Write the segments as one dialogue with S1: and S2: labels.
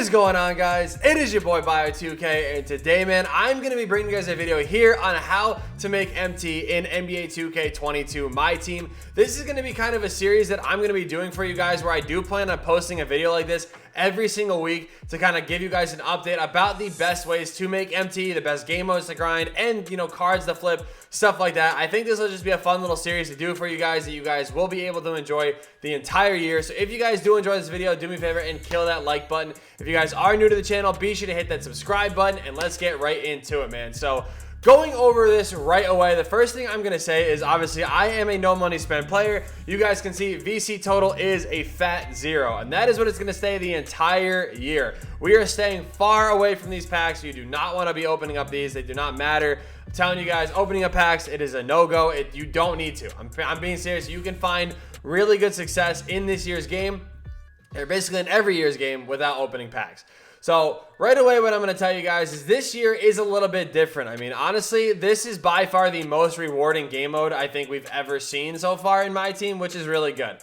S1: What is going on, guys? It is your boy Bio2k, and today, man, I'm going to be bringing you guys a video here on how to make MT in NBA 2K22 Myteam. This is going to be kind of a series that I'm going to be doing for you guys where I do plan on posting a video like this every single week to kind of give you guys an update about the best ways to make MT, the best game modes to grind, and, you know, cards to flip, stuff like that. I think this will just be a fun little series to do for you guys that you guys will be able to enjoy the entire year. So if you guys do enjoy this video, do me a favor and kill that like button. If you guys are new to the channel, be sure to hit that subscribe button, and let's get right into it, man. So going over this right away, the first thing I'm going to say is obviously I am a no money spent player. You guys can see VC total is a fat 0, and that is what it's going to stay the entire year. We are staying far away from these packs. You do not want to be opening up these. They do not matter. I'm telling you guys, opening up packs, it is a no-go. You don't need to. I'm being serious. You can find really good success in this year's game, or basically in every year's game, without opening packs. So right away, what I'm going to tell you guys is this year is a little bit different. I mean, honestly, this is by far the most rewarding game mode I think we've ever seen so far in Myteam, which is really good.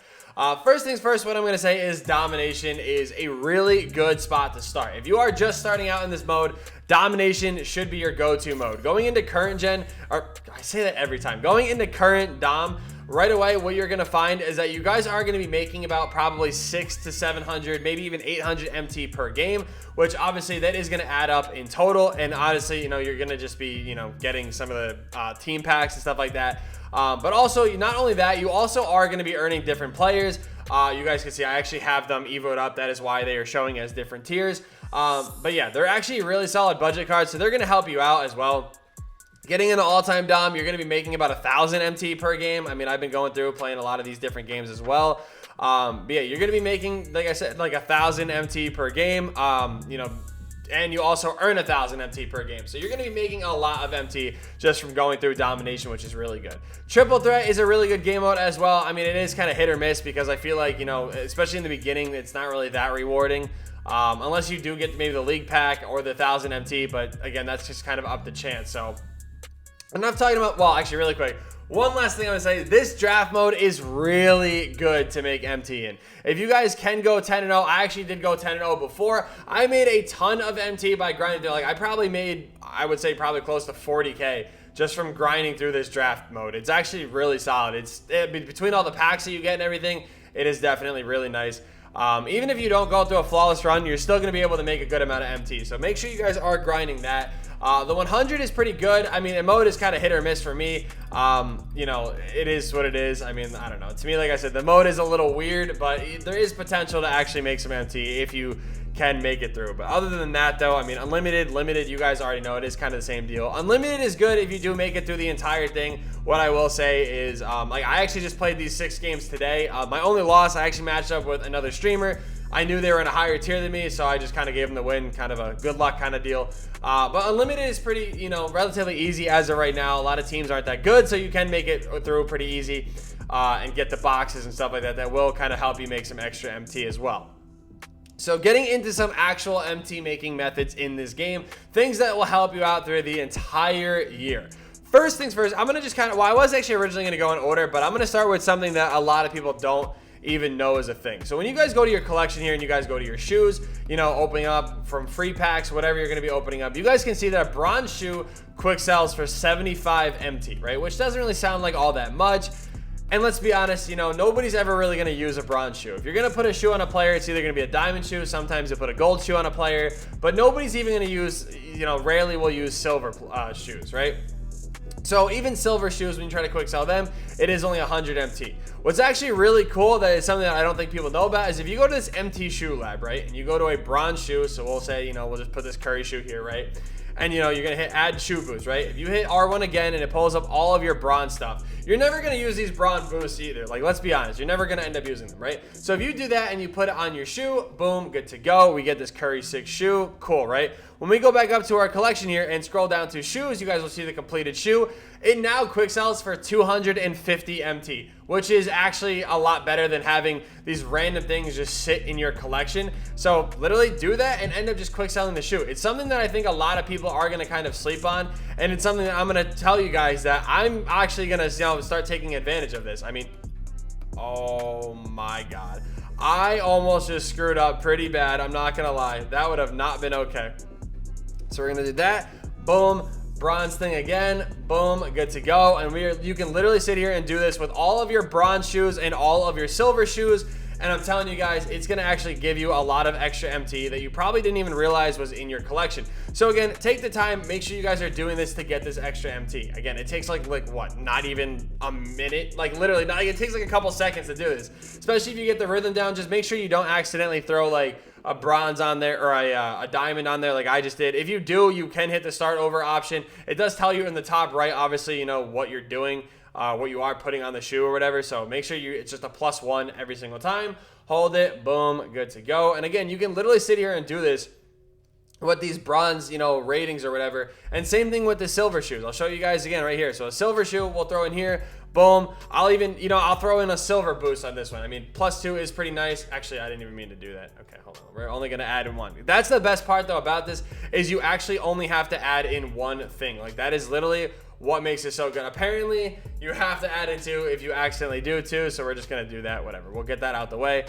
S1: First things first, what I'm going to say is Domination is a really good spot to start. If you are just starting out in this mode, Domination should be your go-to mode. Going into current gen, or I say that every time, going into current Dom, right away, what you're going to find is that you guys are going to be making about probably 600 to 700, maybe even 800 MT per game, which obviously that is going to add up in total. And honestly, you know, you're going to just be, you know, getting some of the team packs and stuff like that. But also, not only that, you also are going to be earning different players. You guys can see I actually have them evoed up. That is why they are showing as different tiers. But yeah, they're actually really solid budget cards, so they're going to help you out as well. Getting into all-time Dom, you're going to be making about 1,000 MT per game. I mean, I've been going through playing a lot of these different games as well. But yeah, you're going to be making, like I said, like 1,000 MT per game. You know, and you also earn 1,000 MT per game. So you're going to be making a lot of MT just from going through Domination, which is really good. Triple Threat is a really good game mode as well. I mean, it is kind of hit or miss because I feel like, you know, especially in the beginning, it's not really that rewarding. Unless you do get maybe the League Pack or the 1,000 MT. But again, that's just kind of up to chance. So enough talking about, well, actually really quick, one last thing I'm gonna say, this draft mode is really good to make MT in. If you guys can go 10-0, I actually did go 10-0 before. I made a ton of MT by grinding through. Like, I probably made, I would say probably close to 40K just from grinding through this draft mode. It's actually really solid. Between all the packs that you get and everything, it is definitely really nice. Even if you don't go through a flawless run, you're still going to be able to make a good amount of MT. So make sure you guys are grinding that. The 100 is pretty good. I mean, the mode is kind of hit or miss for me. You know, it is what it is. I mean, I don't know. To me, like I said, the mode is a little weird, but there is potential to actually make some MT if you can make it through. But other than that, though, I mean, unlimited, limited, you guys already know it is kind of the same deal. Unlimited is good if you do make it through the entire thing. What I will say is, like, I actually just played these 6 games today. My only loss, I actually matched up with another streamer. I knew they were in a higher tier than me, so I just kind of gave them the win, kind of a good luck kind of deal. But unlimited is pretty, you know, relatively easy as of right now. A lot of teams aren't that good, so you can make it through pretty easy and get the boxes and stuff like that. That will kind of help you make some extra MT as well. So getting into some actual MT making methods in this game, things that will help you out through the entire year. First things first, I'm going to just kind of, well, I was actually originally going to go in order, but I'm going to start with something that a lot of people don't even know is a thing. So when you guys go to your collection here and you guys go to your shoes, you know, opening up from free packs, whatever you're going to be opening up, you guys can see that a bronze shoe quick sells for 75 MT, right? Which doesn't really sound like all that much. And let's be honest, you know, nobody's ever really going to use a bronze shoe. If you're going to put a shoe on a player, it's either going to be a diamond shoe. Sometimes you put a gold shoe on a player, but nobody's even going to use, you know, rarely will use silver shoes, right? So even silver shoes, when you try to quick sell them, it is only 100 MT. What's actually really cool, that is something that I don't think people know about, is if you go to this MT shoe lab, right, and you go to a bronze shoe, so we'll say, you know, we'll just put this Curry shoe here, right, and you know, you're gonna hit add shoe boost, right? If you hit R1 again and it pulls up all of your bronze stuff, you're never gonna use these bronze boosts either. Like, let's be honest, you're never gonna end up using them, right? So if you do that and you put it on your shoe, boom, good to go. We get this Curry 6 shoe, cool, right? When we go back up to our collection here and scroll down to shoes, you guys will see the completed shoe. It now quick sells for 250 MT, which is actually a lot better than having these random things just sit in your collection. So literally do that and end up just quick selling the shoe. It's something that I think a lot of people are going to kind of sleep on, and it's something that I'm going to tell you guys that I'm actually going to, you know, start taking advantage of this. I mean, oh my God. I almost just screwed up pretty bad. I'm not gonna lie. That would have not been okay. So we're gonna do that. Boom. Bronze thing again. Boom. Good to go. And you can literally sit here and do this with all of your bronze shoes and all of your silver shoes. And I'm telling you guys, it's going to actually give you a lot of extra MT that you probably didn't even realize was in your collection. So again, take the time, make sure you guys are doing this to get this extra MT. Again, it takes like what, not even a minute, like literally not, it takes like a couple seconds to do this, especially if you get the rhythm down. Just make sure you don't accidentally throw like a bronze on there or a diamond on there like I just did. If you do, you can hit the start over option. It does tell you in the top right, obviously, you know, what you're doing. What you are putting on the shoe or whatever. So make sure it's just a +1 every single time. Hold it, boom, good to go. And again, you can literally sit here and do this with these bronze, you know, ratings or whatever. And same thing with the silver shoes. I'll show you guys again right here. So a silver shoe, we'll throw in here. Boom. I'll even, you know, I'll throw in a silver boost on this one. I mean, +2 is pretty nice. Actually, I didn't even mean to do that. Okay, hold on. We're only going to add in one. That's the best part though about this is you actually only have to add in one thing. Like that is literally what makes it so good. Apparently, you have to add in 2 if you accidentally do 2. So we're just going to do that, whatever. We'll get that out the way.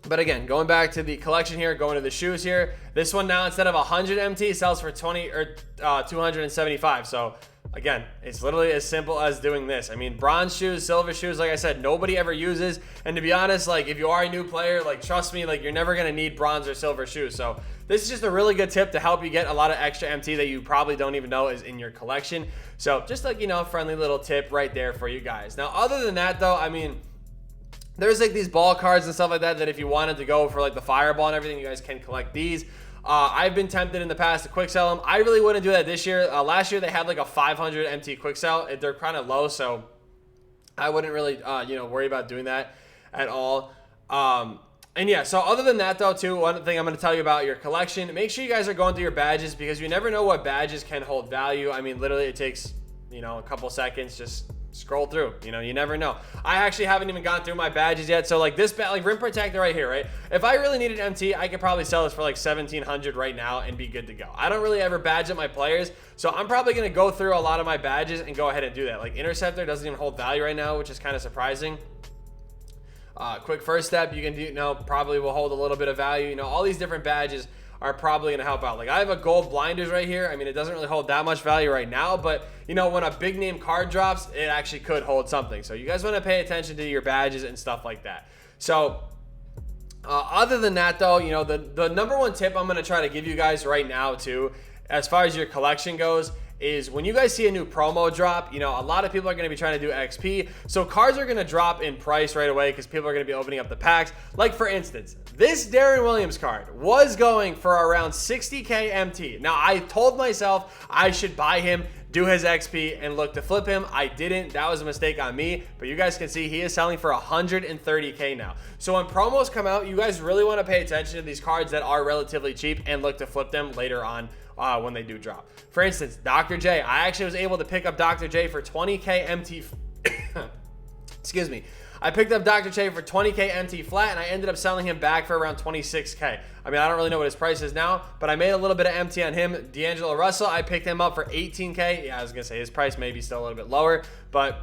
S1: But again, going back to the collection here, going to the shoes here, this one now instead of 100 MT sells for 275. So again, it's literally as simple as doing this. I mean, bronze shoes, silver shoes, like I said, nobody ever uses. And to be honest, like if you are a new player, like trust me, like you're never gonna need bronze or silver shoes. So this is just a really good tip to help you get a lot of extra MT that you probably don't even know is in your collection. So just like, you know, friendly little tip right there for you guys. Now, other than that though, I mean, there's like these ball cards and stuff like that if you wanted to go for like the fireball and everything, you guys can collect these. I've been tempted in the past to quick sell them. I really wouldn't do that this year. Last year they had like a 500 MT quick sell. They're kind of low, so I wouldn't really you know, worry about doing that at all. And yeah, so other than that though too, one thing I'm going to tell you about your collection, make sure you guys are going through your badges because you never know what badges can hold value. I mean, literally it takes, you know, a couple seconds, just scroll through, you know, you never know. I actually haven't even gone through my badges yet. So like this like rim protector right here, right? If I really needed MT, I could probably sell this for like 1700 right now and be good to go. I don't really ever badge up my players, so I'm probably going to go through a lot of my badges and go ahead and do that. Like interceptor doesn't even hold value right now, which is kind of surprising. Quick first step, you can do, you know, probably will hold a little bit of value. You know, all these different badges are probably going to help out. Like I have a gold blinders right here. I mean, it doesn't really hold that much value right now, but you know, when a big name card drops, it actually could hold something. So you guys want to pay attention to your badges and stuff like that. So other than that though, you know, the number one tip I'm going to try to give you guys right now too, as far as your collection goes, is when you guys see a new promo drop, you know, a lot of people are going to be trying to do XP. So cards are going to drop in price right away because people are going to be opening up the packs. Like for instance, this Darren Williams card was going for around 60k MT. Now I told myself I should buy him, do his XP, and look to flip him. I didn't. That was a mistake on me. But you guys can see he is selling for 130k now. So when promos come out, you guys really want to pay attention to these cards that are relatively cheap and look to flip them later on when they do drop. For instance, Dr. J. I actually was able to pick up Dr. J for 20k MT. Excuse me. I picked up Dr. J for 20k MT flat, and I ended up selling him back for around 26k. I mean, I don't really know what his price is now, but I made a little bit of MT on him. D'Angelo Russell, I picked him up for 18k. Yeah, I was going to say his price may be still a little bit lower, but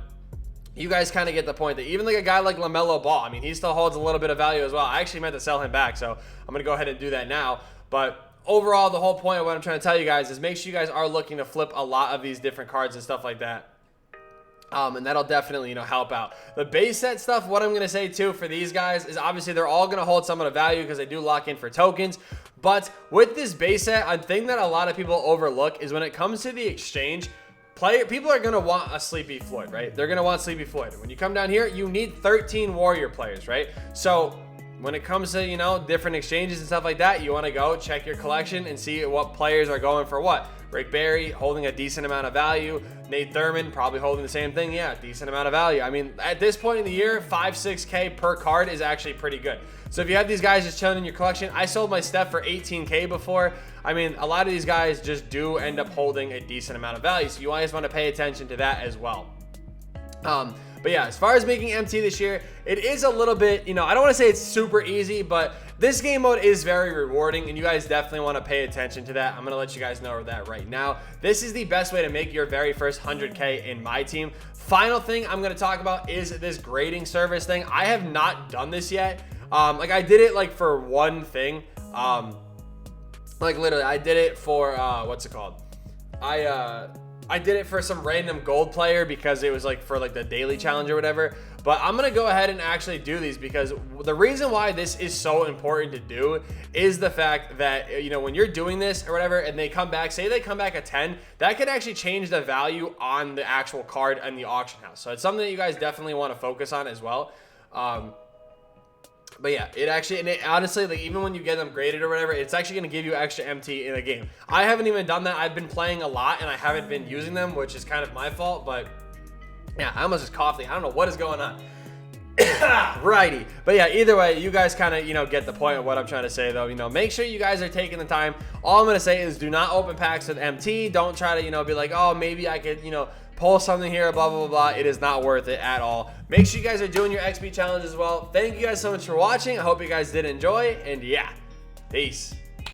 S1: you guys kind of get the point that even like a guy like LaMelo Ball, I mean, he still holds a little bit of value as well. I actually meant to sell him back, so I'm going to go ahead and do that now. But overall, the whole point of what I'm trying to tell you guys is make sure you guys are looking to flip a lot of these different cards and stuff like that. And that'll definitely, you know, help out. The base set stuff, what I'm going to say too for these guys is obviously they're all going to hold some of the value because they do lock in for tokens. But with this base set, a thing that a lot of people overlook is when it comes to the exchange, people are going to want a Sleepy Floyd, right? They're going to want Sleepy Floyd. When you come down here, you need 13 warrior players, right? So when it comes to, you know, different exchanges and stuff like that, you want to go check your collection and see what players are going for what. Rick Barry holding a decent amount of value. Nate Thurman probably holding the same thing. Yeah, decent amount of value. I mean, at this point in the year, 5-6k per card is actually pretty good. So if you have these guys just chilling in your collection, I sold my Steph for 18k before. I mean, a lot of these guys just do end up holding a decent amount of value. So you always want to pay attention to that as well. But yeah, as far as making MT this year, it is a little bit, you know, I don't want to say it's super easy, but this game mode is very rewarding, and you guys definitely want to pay attention to that. I'm going to let you guys know that right now. This is the best way to make your very first 100K in my team. Final thing I'm going to talk about is this grading service thing. I have not done this yet. Like I did it like for one thing. Like literally I did it for, what's it called? I did it for some random gold player because it was like for like the daily challenge or whatever. But I'm going to go ahead and actually do these because the reason why this is so important to do is the fact that, you know, when you're doing this or whatever and they come back, say they come back a 10, that could actually change the value on the actual card in the auction house. So it's something that you guys definitely want to focus on as well. But yeah, it actually, and it honestly, like even when you get them graded or whatever, it's actually going to give you extra MT in a game. I haven't even done that. I've been playing a lot and I haven't been using them, which is kind of my fault. But yeah, I almost just coughed. I don't know what is going on. Righty. But yeah, either way, you guys kind of, you know, get the point of what I'm trying to say though. You know, make sure you guys are taking the time. All I'm going to say is do not open packs with MT. Don't try to, you know, be like, oh, maybe I could, you know, pull something here, blah, blah, blah, blah. It is not worth it at all. Make sure you guys are doing your XP challenge as well. Thank you guys so much for watching. I hope you guys did enjoy. And yeah, peace.